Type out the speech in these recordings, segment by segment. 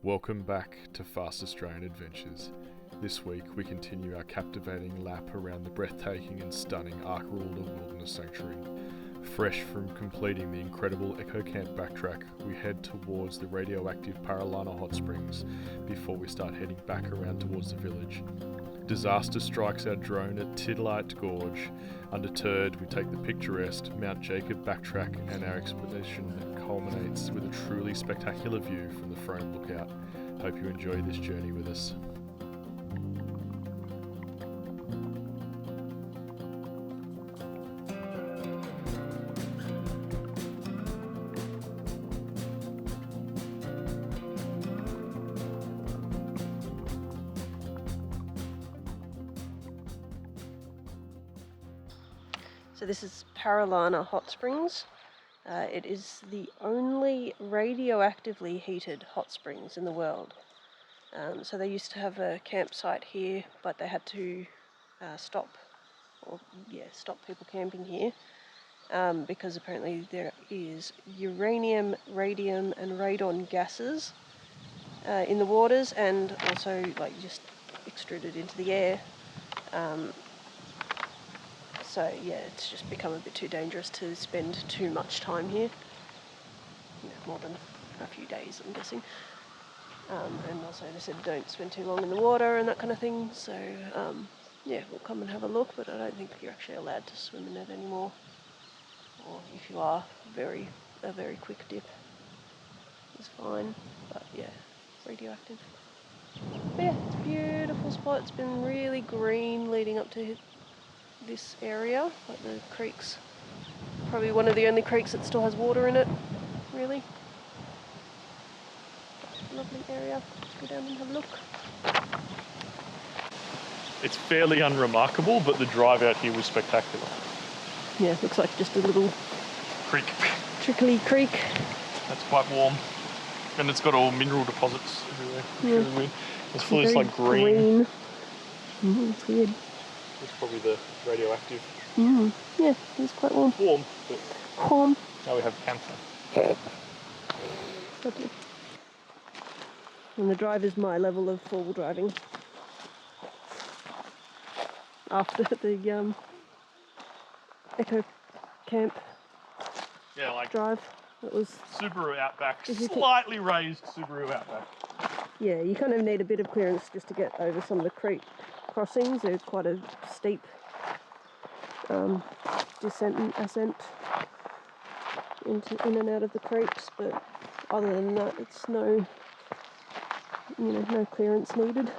Welcome back to Fast Australian Adventures. This week we continue our captivating lap around the breathtaking and stunning Arkaroola Wilderness Sanctuary. Fresh from completing the incredible Echocamp backtrack, we head towards the radioactive Paralana hot springs before we start heading back around towards the village. Disaster strikes our drone at Tillite Gorge. Undeterred, we take the picturesque Mount Jacob backtrack, and our expedition culminates with a truly spectacular view from the Frome Lookout. Hope you enjoy this journey with us. So this is Paralana Hot Springs. It is the only radioactively heated hot springs in the world. So they used to have a campsite here, but they had to stop people camping here because apparently there is uranium, radium, and radon gases in the waters, and also just extruded into the air. So yeah, it's just become a bit too dangerous to spend too much time here. More than a few days, I'm guessing. And also they said don't spend too long in the water and that kind of thing. So yeah, we'll come and have a look, but I don't think you're actually allowed to swim in it anymore. Or if you are, a very quick dip is fine. But yeah, radioactive. But yeah, it's a beautiful spot. It's been really green leading up to this area, like the creeks. Probably one of the only creeks that still has water in it, really. Lovely area. Let's go down and have a look. It's fairly unremarkable, but the drive out here was spectacular. Yeah, looks like just a little Creek. trickly creek. That's quite warm. And it's got all mineral deposits everywhere. It's really weird. It's full of this like green. It's weird. It's probably the radioactive. Yeah, it's quite warm. Warm, but Warm. now we have camphor. Lovely. And the drive is my level of full driving. After the Echocamp drive, it was Subaru Outback, slightly raised Subaru Outback. Yeah, you kind of need a bit of clearance just to get over some of the creek crossings. There's quite a steep descent and ascent in and out of the creeks, but other than that, it's no clearance needed.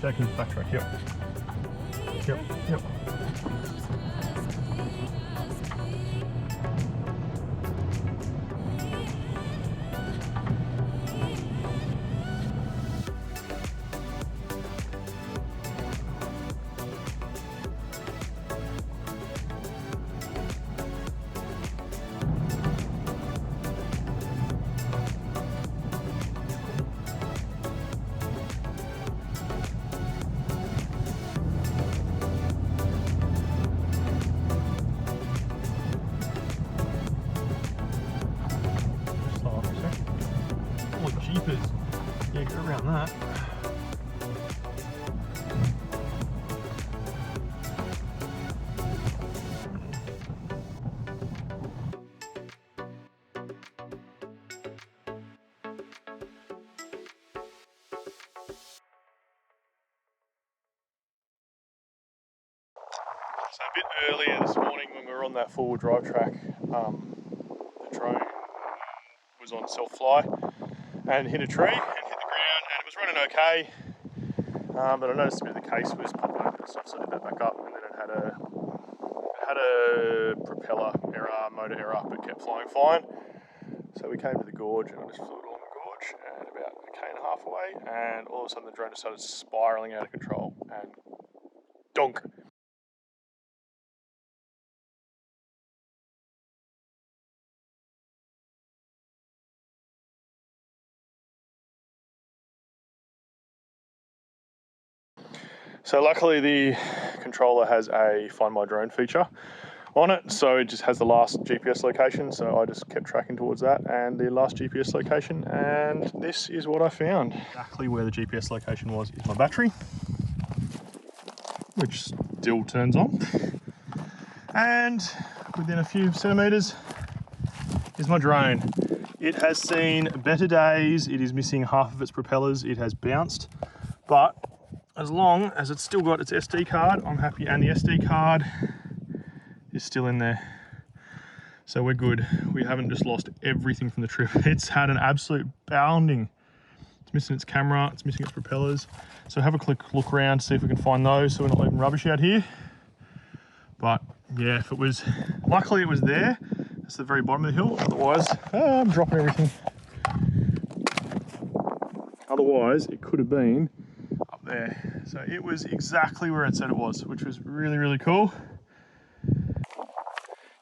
Taking the backtrack, yep. So a bit earlier this morning when we were on that four-wheel drive track, the drone was on self-fly and hit a tree and hit the ground, and it was running okay. But I noticed a bit of the case was popping open and stuff, so I did that back up, and then it had a propeller error, motor error, but kept flying fine. So we came to the gorge, and I just flew it along the gorge, and about 1.5 km away, and all of a sudden the drone just started spiralling out of control, and donk. So luckily the controller has a Find My Drone feature on it, so it just has the last GPS location, so I just kept tracking towards that and the last GPS location, and this is what I found. Exactly where the GPS location was is my battery, which still turns on, and within a few centimetres is my drone. It has seen better days, it is missing half of its propellers, it has bounced, but as long as it's still got its SD card, I'm happy, and the SD card is still in there. So we're good. We haven't just lost everything from the trip. It's had an absolute bounding. It's missing its camera, it's missing its propellers. So have a quick look around, see if we can find those so we're not leaving rubbish out here. But yeah, if it was, luckily it was there. It's the very bottom of the hill, otherwise, I'm dropping everything. Otherwise, it could have been up there. So it was exactly where it said it was, which was really, really cool.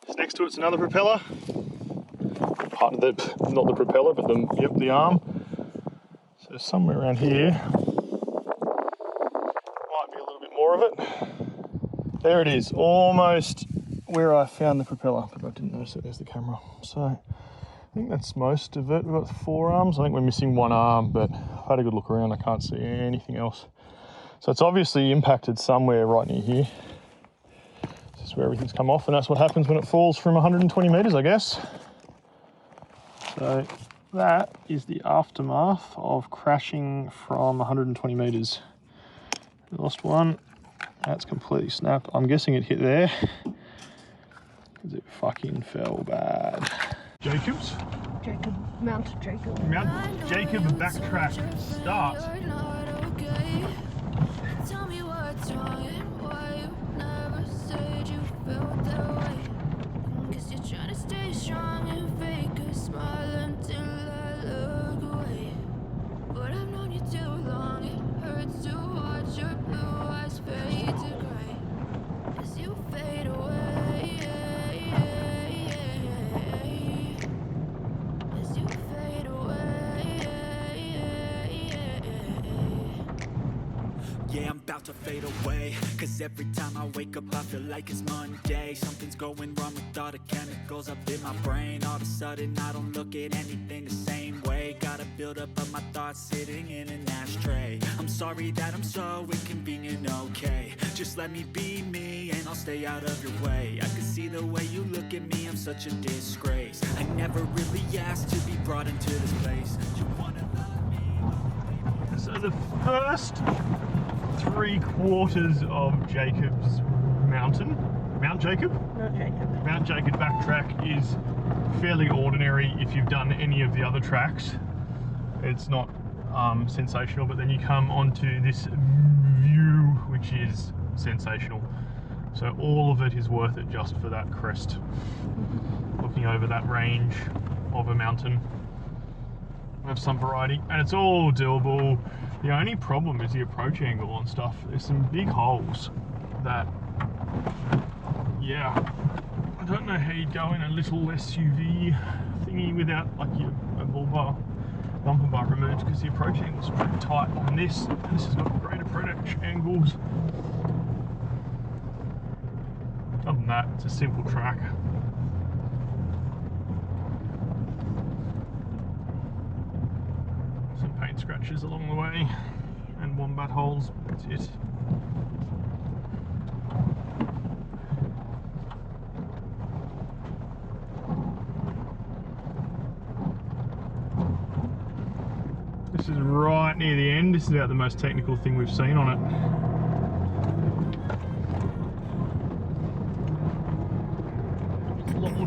Just next to it's another propeller. Part of the, not the propeller, but the arm. So somewhere around here, might be a little bit more of it. There it is, almost where I found the propeller, but I didn't notice it. There's the camera. So I think that's most of it. We've got 4 arms. I think we're missing 1 arm, but I've had a good look around. I can't see anything else. So it's obviously impacted somewhere right near here. This is where everything's come off, and that's what happens when it falls from 120 metres, I guess. So that is the aftermath of crashing from 120 metres. We lost one. That's completely snapped. I'm guessing it hit there because it fucking fell bad. Jacobs? Mount Jacob. Mount Jacob backtrack start. Tell me what's wrong and why you never said you felt that way. Guess you're trying to stay strong and fake a smile until I look away. But I've known you too long, it hurts to watch your blue eyes fade to grey as you fade away. As you fade away. Yeah, I'm about to fade away, cause every time I wake up I feel like it's Monday. Something's going wrong with all the chemicals up in my brain. All of a sudden I don't look at anything the same way. Gotta build up of my thoughts sitting in an ashtray. I'm sorry that I'm so inconvenient, okay. Just let me be me and I'll stay out of your way. I can see the way you look at me, I'm such a disgrace. I never really asked to be brought into this place. You wanna love me? So the first 3/4 of Jacob's mountain, Mount Jacob? Mount Jacob backtrack is fairly ordinary if you've done any of the other tracks. It's not sensational, but then you come onto this view which is sensational. So all of it is worth it just for that crest. Looking over that range of a mountain of some variety, and it's all doable. The only problem is the approach angle on stuff. There's some big holes that, yeah, I don't know how you'd go in a little SUV thingy without like your bumper bar removed, because the approach angle's pretty tight on this. And this has got great approach angles. Other than that, it's a simple track. Some paint scratches along the way and wombat holes, that's it. This is right near the end. This is about the most technical thing we've seen on it.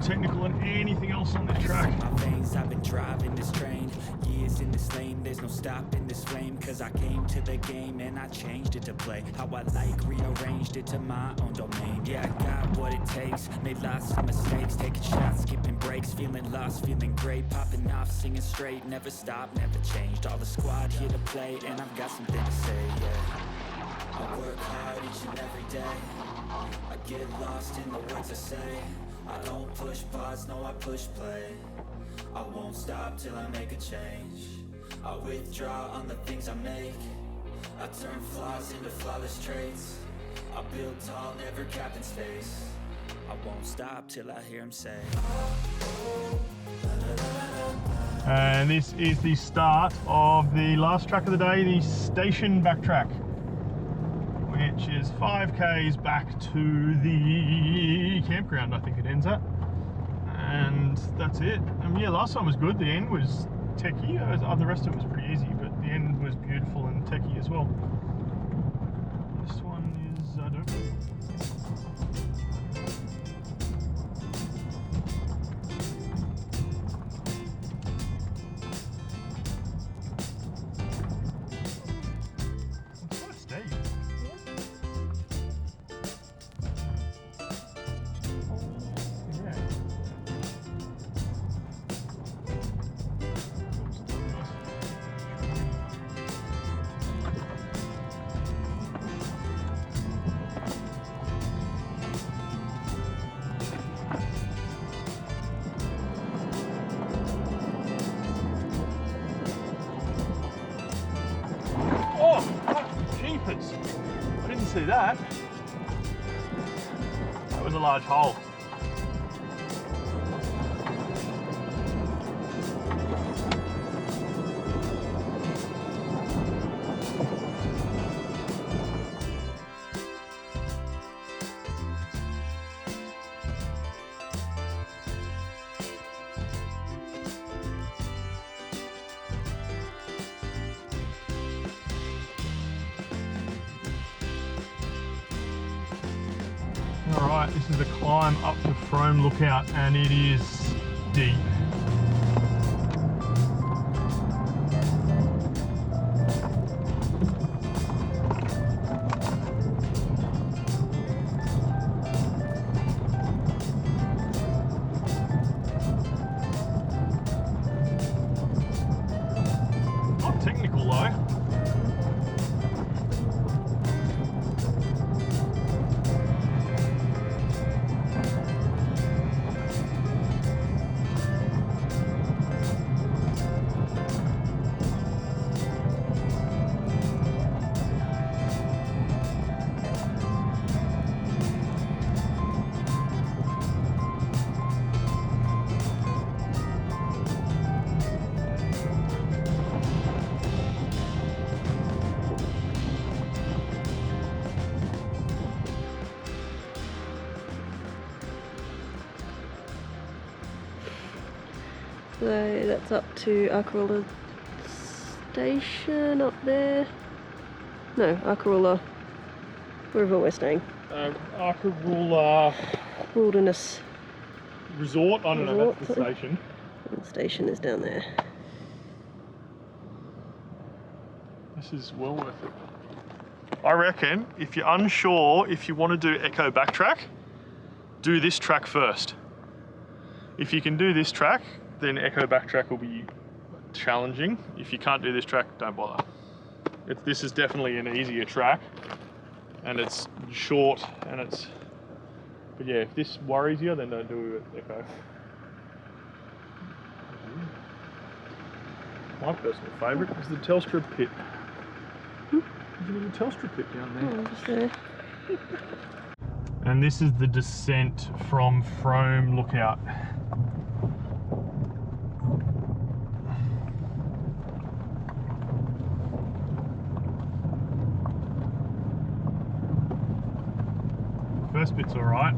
more technical than anything else on this track. My veins, I've been driving this train, years in this lane, there's no stopping this flame, cause I came to the game and I changed it to play how I like, rearranged it to my own domain. Yeah, I got what it takes, made lots of mistakes, taking shots, skipping breaks, feeling lost, feeling great, popping off, singing straight, never stopped, never changed, all the squad here to play, and I've got something to say, yeah. I work hard each and every day, I get lost in the words I say, I don't push pause, no I push play, I won't stop till I make a change, I withdraw on the things I make, I turn flaws into flawless traits, I build tall, never capped in space, I won't stop till I hear him say, And this is the start of the last track of the day, the station backtrack, which is 5k's back to the campground, I think it ends at. And that's it. Yeah, last time was good. The end was techie. The rest of it was pretty easy, but the end was beautiful and techie as well. This one is it's quite steep. I didn't see that. That was a large hole. Alright, this is the climb up to Frome Lookout and it is deep. Not technical though. So that's up to Arkaroola station up there. No, Arkaroola, wherever we're staying. Arkaroola Wilderness Resort? I don't know, that's the Resort. station. And the station is down there. This is well worth it. I reckon if you're unsure if you want to do Echo backtrack, do this track first. If you can do this track, then Echo backtrack will be challenging. If you can't do this track, don't bother. This is definitely an easier track, and it's short, and it's. But yeah, if this worries you, then don't do Echo. My personal favourite is the Telstra pit. There's a little Telstra pit down there. Oh, just there. And this is the descent from Frome Lookout. First bit's alright.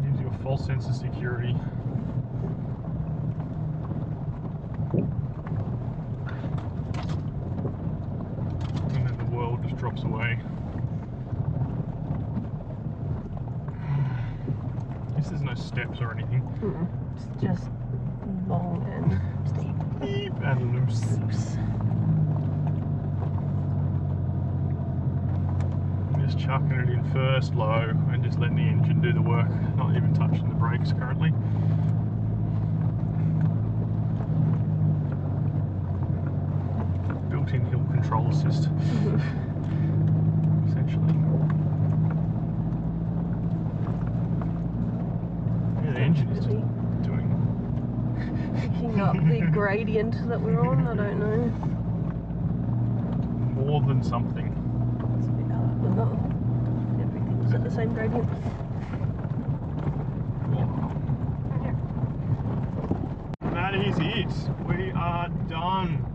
Gives you a false sense of security. And then the world just drops away. there's no steps or anything. It's just long and steep. Steep and loose. I'm just chucking it in first low and just letting the engine do the work, not even touching the brakes currently. Built-in hill control assist, essentially. Yeah, the engine is just doing... Picking up the gradient that we're on, I don't know. more than something. It's a bit hard, but not everything's at the same gradient. That is it. We are done.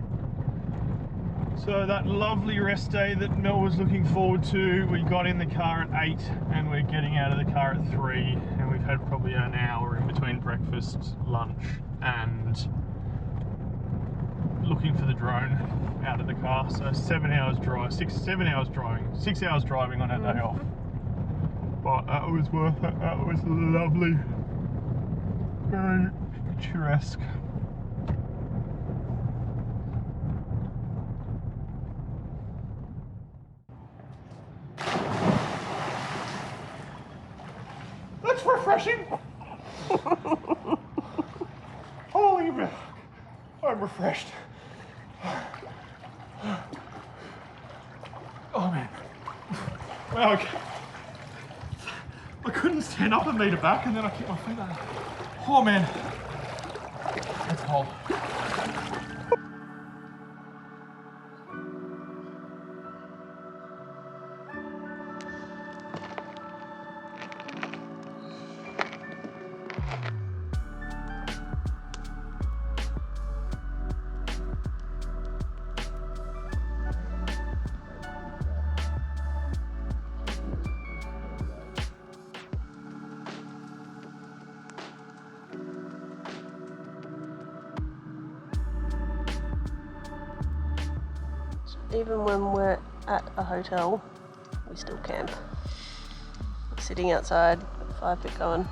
So that lovely rest day that Mel was looking forward to, we got in the car at 8 and we're getting out of the car at 3, and we've had probably an hour in between breakfast, lunch and looking for the drone out of the car. So 7 hours drive, 7 hours driving, 6 hours driving on our day off. But that was worth it. That was lovely. Very picturesque. That's refreshing. Holy milk. I'm refreshed. Oh man. Well, okay. I couldn't stand up a metre back and then I kicked my feet out. Oh man. That's cold. Even when we're at a hotel, we still camp. We're sitting outside, fire pit going,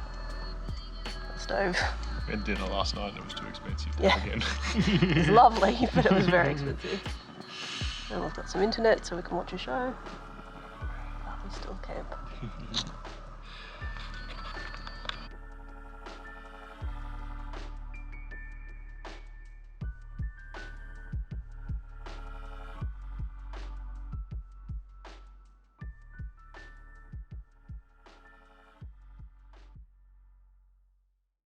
a stove. We had dinner last night and it was too expensive. Yeah. Again. It was lovely, but it was very expensive. And we've got some internet so we can watch a show. But we still camp.